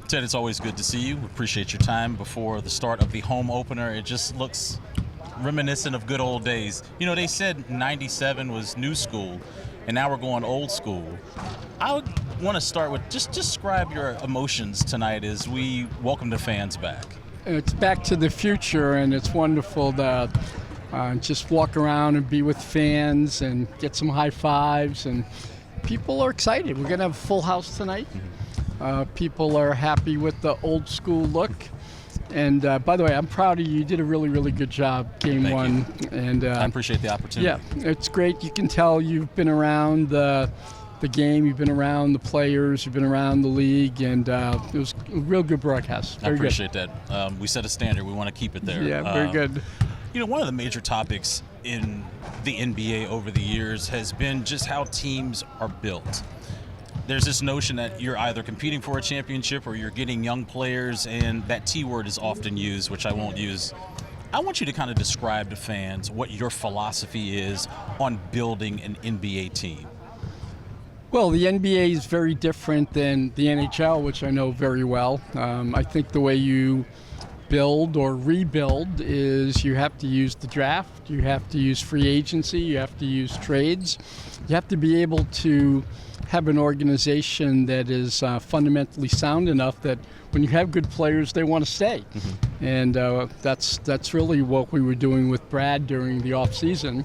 Ted, it's always good to see you. Appreciate your time before the start of the home opener. It just looks reminiscent of good old days. You know, they said 97 was new school, and now we're going old school. I would want to start with just describe your emotions tonight as we welcome the fans back. It's back to the future, and it's wonderful to just walk around and be with fans and get some high fives, and people are excited. We're going to have a full house tonight. People are happy with the old school look. And by the way, I'm proud of you. You did a really, really good job, Game One. And I appreciate the opportunity. Yeah, it's great. You can tell you've been around the game, you've been around the players, you've been around the league, and it was a real good broadcast. Very I appreciate good. that. We set a standard. We want to keep it there. Yeah, very good. You know, one of the major topics in the NBA over the years has been just how teams are built. There's this notion that you're either competing for a championship or you're getting young players, and that T word is often used, which I won't use. I want you to kind of describe to fans what your philosophy is on building an NBA team. Well, the NBA is very different than the NHL, which I know very well. I think the way you build or rebuild is you have to use the draft, you have to use free agency, you have to use trades. You have to be able to have an organization that is fundamentally sound enough that when you have good players, they want to stay. Mm-hmm. And that's really what we were doing with Brad during the offseason.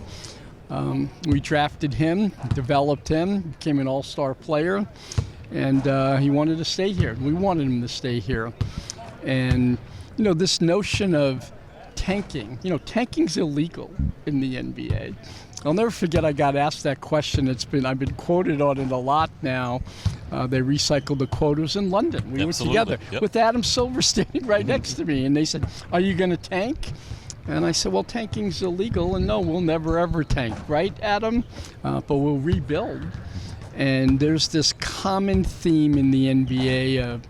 We drafted him, developed him, became an all-star player, and he wanted to stay here. We wanted him to stay here. And, you know, this notion of tanking, tanking's illegal in the NBA. I'll never forget I got asked that question. I've been quoted on it a lot now. They recycled the quote. It was in London. We were together with Adam Silver standing right next to me, and they said, "Are you going to tank?" And I said, "Well, tanking's illegal, and no, we'll never ever tank, right, Adam? But we'll rebuild." And there's this common theme in the NBA of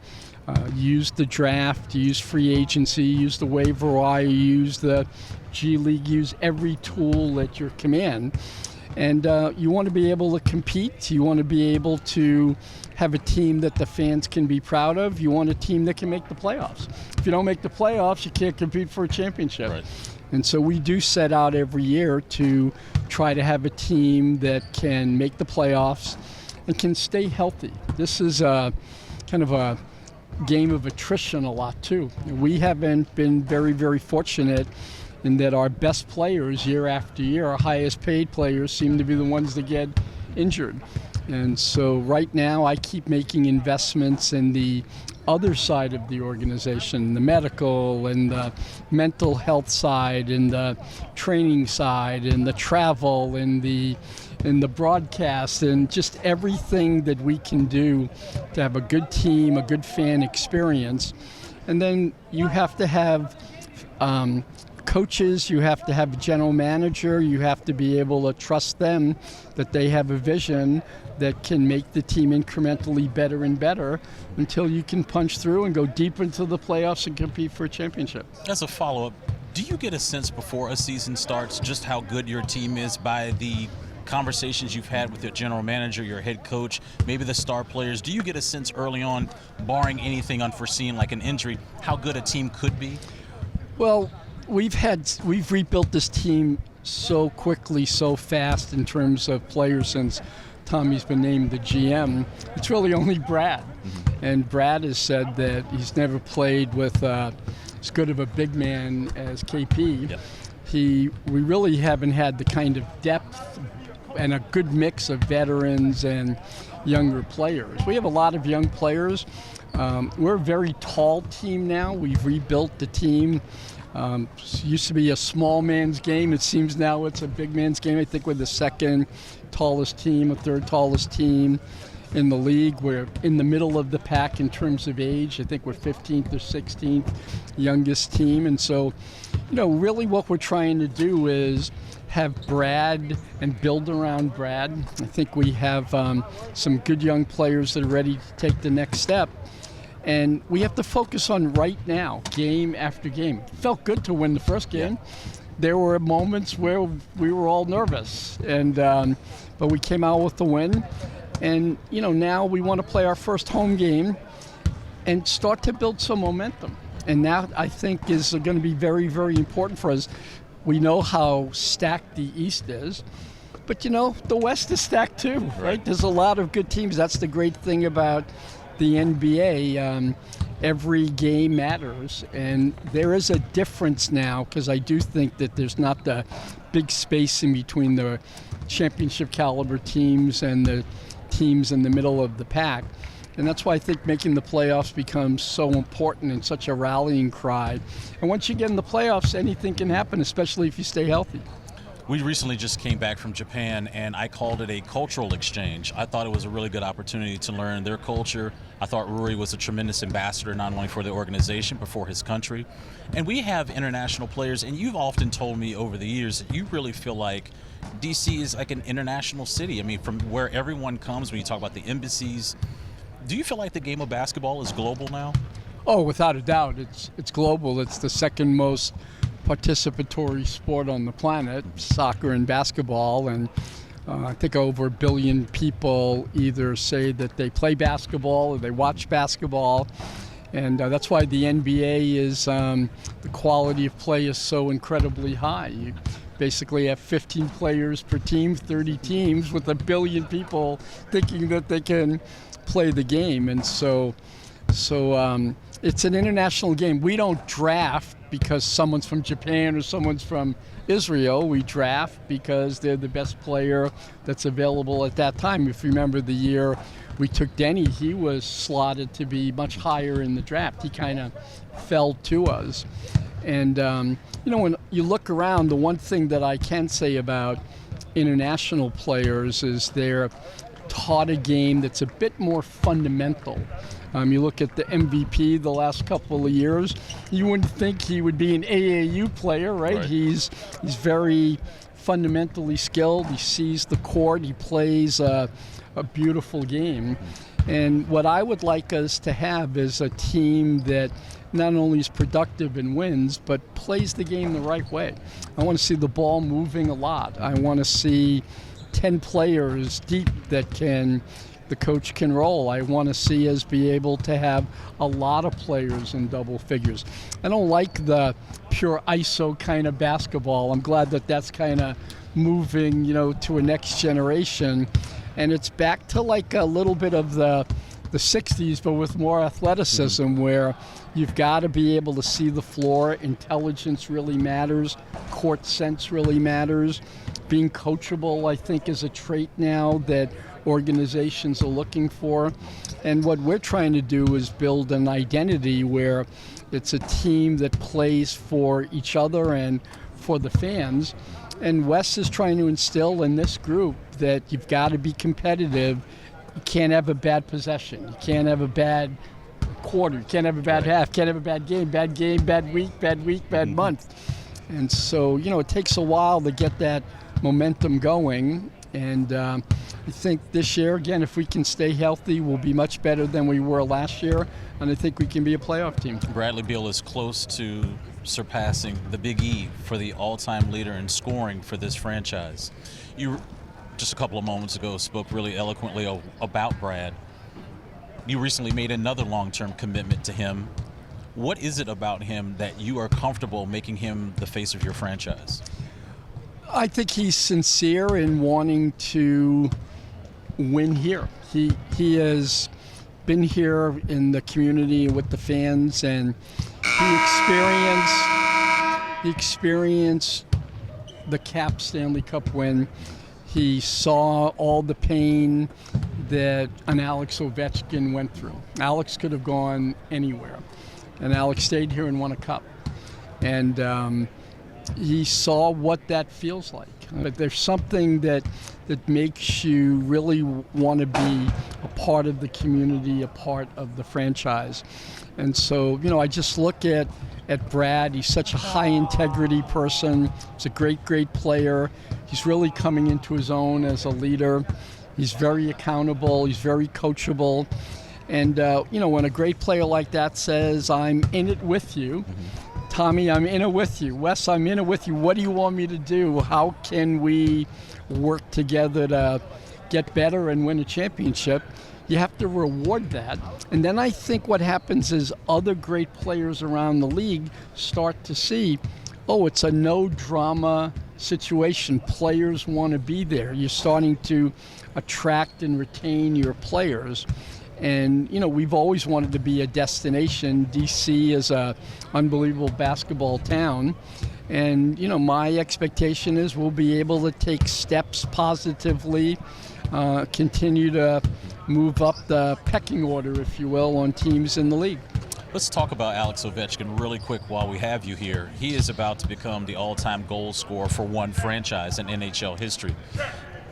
use the draft, use free agency, use the waiver wire, use the G League, use every tool at your command. And you want to be able to compete. You want to be able to have a team that the fans can be proud of. You want a team that can make the playoffs. If you don't make the playoffs, you can't compete for a championship. Right. And so we do set out every year to try to have a team that can make the playoffs and can stay healthy. This is kind of a game of attrition a lot too. We haven't been very, very fortunate in that our best players year after year, our highest paid players, seem to be the ones that get injured. And so right now I keep making investments in the other side of the organization, the medical and the mental health side and the training side and the travel and the broadcast and just everything that we can do to have a good team, a good fan experience. And then you have to have coaches, you have to have a general manager, you have to be able to trust them that they have a vision that can make the team incrementally better and better until you can punch through and go deep into the playoffs and compete for a championship. As a follow-up, do you get a sense before a season starts just how good your team is by the conversations you've had with your general manager, your head coach, maybe the star players? Do you get a sense early on, barring anything unforeseen like an injury, how good a team could be? Well, we've rebuilt this team so quickly, so fast in terms of players since Tommy's been named the GM. It's really only Brad. Mm-hmm. And Brad has said that he's never played with as good of a big man as KP. Yep. We really haven't had the kind of depth and a good mix of veterans and younger players. We have a lot of young players. We're a very tall team now. We've rebuilt the team. Used to be a small man's game. It seems now it's a big man's game. I think we're the second tallest team, a third tallest team in the league. We're in the middle of the pack in terms of age. I think we're 15th or 16th youngest team. And so, really what we're trying to do is have Brad and build around Brad. I think we have some good young players that are ready to take the next step. And we have to focus on right now, game after game. It felt good to win the first game. Yeah. There were moments where we were all nervous, but we came out with the win. And now we want to play our first home game and start to build some momentum. And that, I think, is going to be very, very important for us. We know how stacked the East is, but the West is stacked too, right? There's a lot of good teams. That's the great thing about the NBA. Every game matters, and there is a difference now, because I do think that there's not the big space in between the championship caliber teams and the teams in the middle of the pack. And that's why I think making the playoffs becomes so important and such a rallying cry. And once you get in the playoffs, anything can happen, especially if you stay healthy. We recently just came back from Japan, and I called it a cultural exchange. I thought it was a really good opportunity to learn their culture. I thought Rory was a tremendous ambassador, not only for the organization, but for his country. And we have international players, and you've often told me over the years that you really feel like DC is like an international city. I mean, from where everyone comes, when you talk about the embassies, do you feel like the game of basketball is global now? Oh, without a doubt. It's global. It's the second most participatory sport on the planet, soccer and basketball, and I think over 1 billion people either say that they play basketball or they watch basketball, and that's why the NBA is, the quality of play is so incredibly high. You basically have 15 players per team, 30 teams with 1 billion people thinking that they can play the game, and so it's an international game. We don't draft because someone's from Japan or someone's from Israel. We draft because they're the best player that's available at that time. If you remember the year we took Denny, he was slotted to be much higher in the draft. He kind of fell to us. And when you look around, the one thing that I can say about international players is they're taught a game that's a bit more fundamental. You look at the MVP the last couple of years, you wouldn't think he would be an AAU player, right? He's very fundamentally skilled. He sees the court. He plays a beautiful game. And what I would like us to have is a team that not only is productive and wins, but plays the game the right way. I want to see the ball moving a lot. I want to see 10 players deep that the coach can roll. I want to see us be able to have a lot of players in double figures. I don't like the pure ISO kind of basketball. I'm glad that that's kind of moving, to a next generation. And it's back to like a little bit of the 60s, but with more athleticism, where you've got to be able to see the floor. Intelligence really matters. Court sense really matters. Being coachable, I think, is a trait now that organizations are looking for. And what we're trying to do is build an identity where it's a team that plays for each other and for the fans. And Wes is trying to instill in this group that you've got to be competitive. You can't have a bad possession. You can't have a bad quarter. You can't have a bad half. You can't have a bad game, bad week, bad month. And so, it takes a while to get that momentum going. And I think this year, again, if we can stay healthy, we'll be much better than we were last year. And I think we can be a playoff team. Bradley Beal is close to surpassing the Big E for the all-time leader in scoring for this franchise. You, just a couple of moments ago, spoke really eloquently about Brad. You recently made another long-term commitment to him. What is it about him that you are comfortable making him the face of your franchise? I think he's sincere in wanting to win here. He has been here in the community with the fans, and he experienced the Cap Stanley Cup win. He saw all the pain that an Alex Ovechkin went through. Alex could have gone anywhere, and Alex stayed here and won a cup. And he saw what that feels like. But there's something that makes you really want to be a part of the community, a part of the franchise. And so, I just look at Brad. He's such a high integrity person. He's a great player. He's really coming into his own as a leader. He's very accountable. He's very coachable. And, when a great player like that says, I'm in it with you, Tommy, I'm in it with you. Wes, I'm in it with you. What do you want me to do? How can we work together to get better and win a championship? you have to reward that. And then I think what happens is other great players around the league start to see, oh, it's a no-drama situation. Players want to be there. You're starting to attract and retain your players. And, we've always wanted to be a destination. D.C. is an unbelievable basketball town. And, my expectation is we'll be able to take steps positively, continue to move up the pecking order, if you will, on teams in the league. Let's talk about Alex Ovechkin really quick while we have you here. He is about to become the all-time goal scorer for one franchise in NHL history.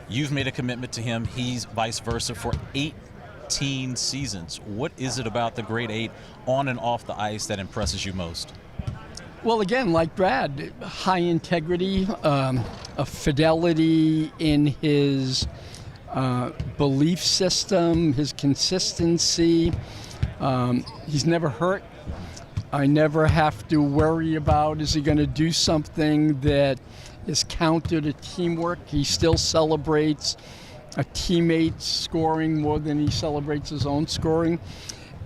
You've made a commitment to him. He's vice versa for 18 seasons. What is it about the Great Eight on and off the ice that impresses you most? Well, again, like Brad, high integrity, a fidelity in his belief system, his consistency. He's never hurt. I never have to worry about, is he going to do something that is counter to teamwork? He still celebrates a teammate's scoring more than he celebrates his own scoring.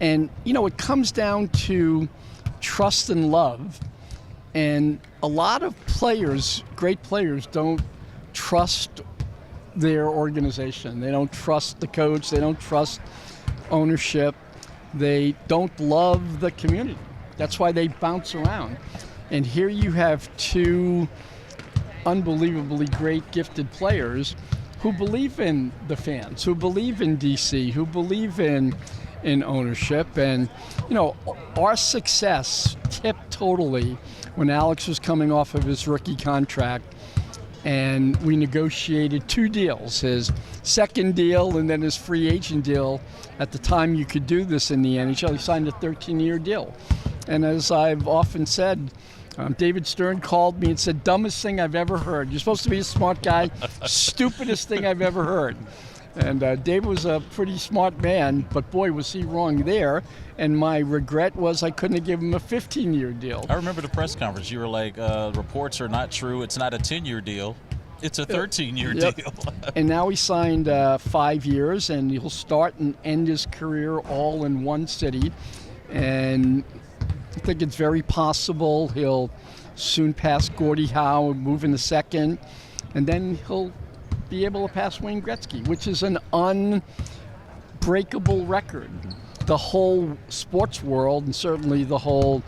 And, it comes down to trust and love. And a lot of players, great players, don't trust their organization. They don't trust the coach. They don't trust ownership. They don't love the community. That's why they bounce around. And here you have two unbelievably great, gifted players who believe in the fans, who believe in DC, who believe in ownership. And, our success tipped totally when Alex was coming off of his rookie contract, and we negotiated two deals, his second deal and then his free agent deal. At the time you could do this in the NHL, he signed a 13-year deal. And as I've often said, David Stern called me and said, dumbest thing I've ever heard. You're supposed to be a smart guy, stupidest thing I've ever heard. And David was a pretty smart man, but boy, was he wrong there. And my regret was I couldn't have given him a 15-year deal. I remember the press conference. You were like, reports are not true. It's not a 10-year deal. It's a 13-year deal. And now he signed 5 years, and he'll start and end his career all in one city. And I think it's very possible he'll soon pass Gordie Howe and move in the second. And then he'll be able to pass Wayne Gretzky, which is an unbreakable record. The whole sports world, and certainly the whole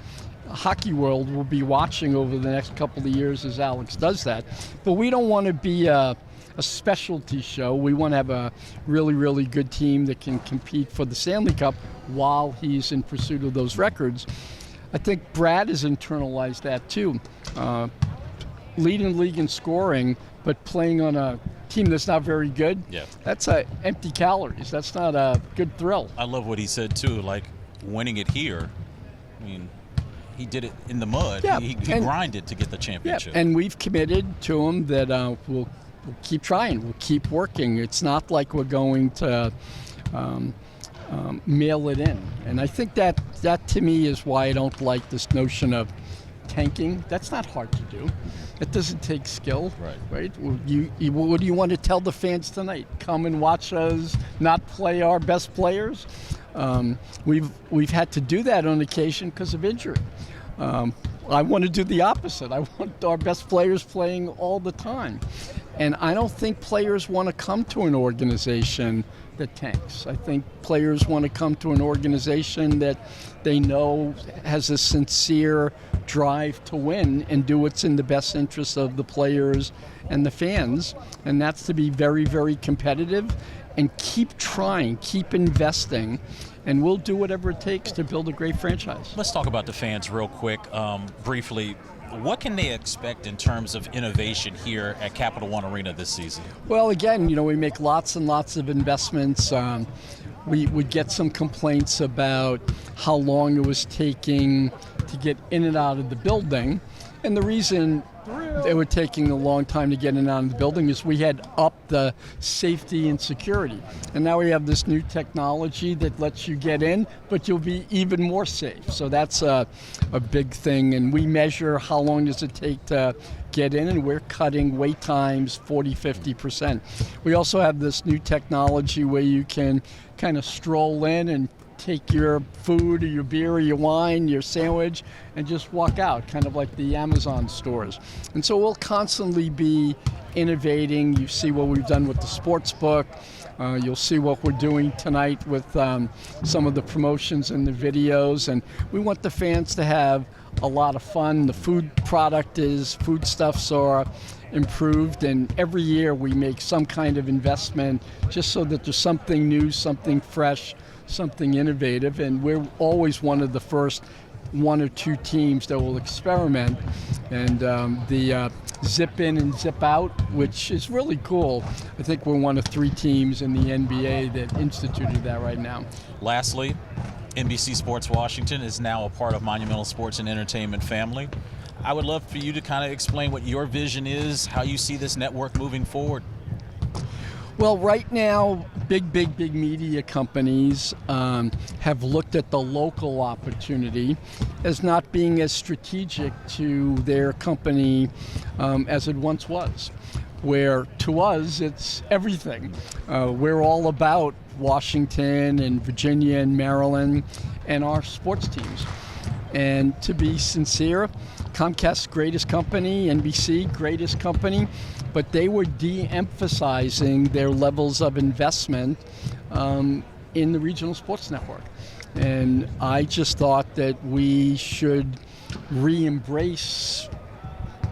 hockey world, will be watching over the next couple of years as Alex does that. But we don't want to be a specialty show. We want to have a really, really good team that can compete for the Stanley Cup while he's in pursuit of those records. I think Brad has internalized that too. Leading the league in scoring, but playing on a team that's not very good, that's empty calories. That's not a good thrill. I love what he said too, like winning it here. I mean, he did it in the mud. He grinded to get the championship. And we've committed to him that we'll keep trying. We'll keep working. It's not like we're going to mail it in. And I think that to me is why I don't like this notion of tanking. That's not hard to do. It doesn't take skill, right? What do you want to tell the fans tonight? Come and watch us not play our best players? We've had to do that on occasion because of injury. I want to do the opposite. I want our best players playing all the time. And I don't think players want to come to an organization that tanks. I think players want to come to an organization that they know has a sincere drive to win and do what's in the best interest of the players and the fans. And that's to be very, very competitive and keep trying, keep investing, and we'll do whatever it takes to build a great franchise. Let's talk about the fans real quick, briefly. What can they expect in terms of innovation here at Capital One Arena this season? Well, again, we make lots and lots of investments. We would get some complaints about how long it was taking to get in and out of the building. And the reason they were taking a long time to get in and out of the building is we had upped the safety and security. And now we have this new technology that lets you get in, but you'll be even more safe. So that's a big thing. And we measure how long does it take to get in, and we're cutting wait times 40-50%. We also have this new technology where you can kind of stroll in and take your food or your beer or your wine, your sandwich, and just walk out, kind of like the Amazon stores. And so we'll constantly be innovating. You see what we've done with the sports book. You'll see what we're doing tonight with some of the promotions and the videos. And we want the fans to have a lot of fun. The foodstuffs are improved, and every year we make some kind of investment just so that there's something new, something fresh, something innovative, and we're always one of the first 1 or 2 teams that will experiment. And the zip in and zip out, which is really cool. I think we're one of 3 teams in the NBA that instituted that right now. Lastly, NBC Sports Washington is now a part of Monumental Sports and Entertainment family. I would love for you to kind of explain what your vision is, how you see this network moving forward. Well, right now, big media companies have looked at the local opportunity as not being as strategic to their company as it once was, where to us, it's everything. We're all about Washington and Virginia and Maryland and our sports teams. And to be sincere, Comcast's greatest company, NBC, greatest company, but they were de-emphasizing their levels of investment in the regional sports network. And I just thought that we should re-embrace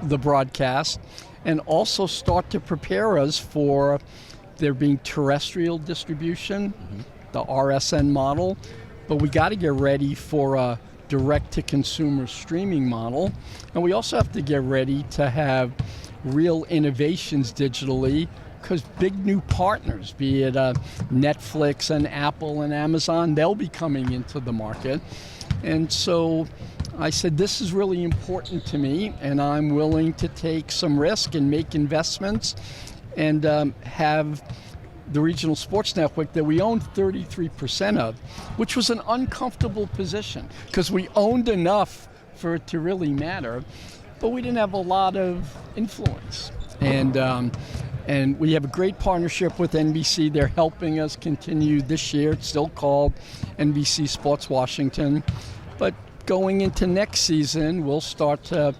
the broadcast and also start to prepare us for there being terrestrial distribution, the RSN model, but we got to get ready for a direct-to-consumer streaming model, and we also have to get ready to have real innovations digitally, because big new partners, be it Netflix and Apple and Amazon, they'll be coming into the market. And so I said, this is really important to me, and I'm willing to take some risk and make investments and have the regional sports network that we owned 33% of, which was an uncomfortable position because we owned enough for it to really matter, but we didn't have a lot of influence. And we have a great partnership with NBC. They're helping us continue this year. It's still called NBC Sports Washington. But going into next season, we'll start to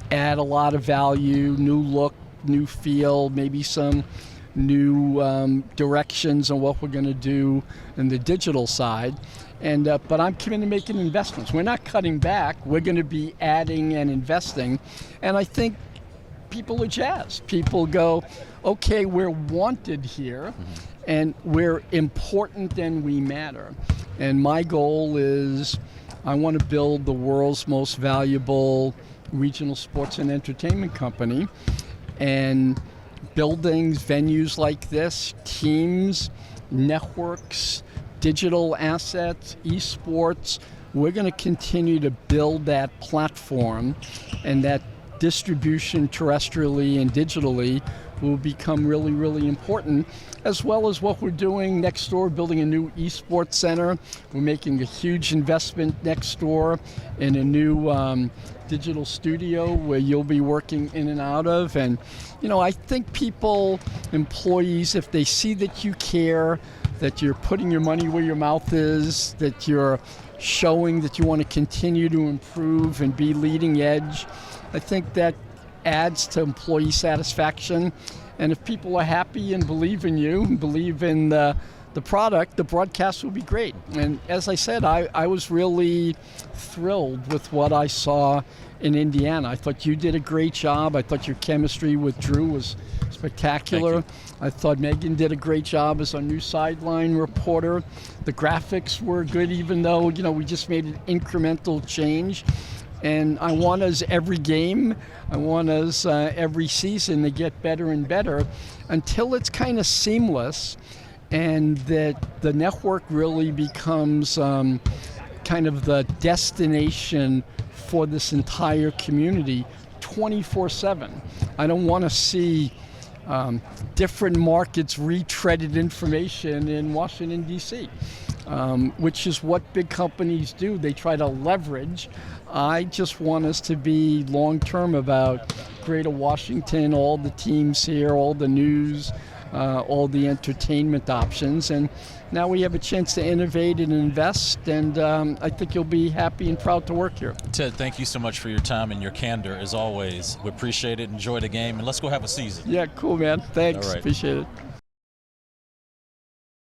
add a lot of value, new look, new feel, maybe some new directions on what we're going to do in the digital side. And but I'm committed to making investments. We're not cutting back. We're going to be adding and investing. And I think people are jazzed. People go, okay, we're wanted here, and we're important and we matter. And my goal is I want to build the world's most valuable regional sports and entertainment company. And buildings, venues like this, teams, networks, digital assets, esports, we're going to continue to build that platform, and that distribution terrestrially and digitally will become really, really important, as well as what we're doing next door, building a new esports center. We're making a huge investment next door in a new digital studio where you'll be working in and out of. And, you know, I think people, employees, if they see that you care, that you're putting your money where your mouth is, that you're showing that you want to continue to improve and be leading edge, I think that adds to employee satisfaction. And if people are happy and believe in you, and believe in the product, the broadcast will be great. And as I said, I was really thrilled with what I saw in Indiana. I thought you did a great job. I thought your chemistry with Drew was spectacular. I thought Megan did a great job as our new sideline reporter. The graphics were good, even though, you know, we just made an incremental change. And I want us every game, I want us every season to get better and better until it's kind of seamless, and that the network really becomes kind of the destination for this entire community 24/7. I don't want to see different markets retreaded information in Washington, D.C., which is what big companies do. They try to leverage. I just want us to be long-term about Greater Washington, all the teams here, all the news, all the entertainment options. And now we have a chance to innovate and invest, and I think you'll be happy and proud to work here. Ted, thank you so much for your time and your candor, as always. We appreciate it. Enjoy the game, and let's go have a season. Yeah, cool, man. Thanks. All right. Appreciate it.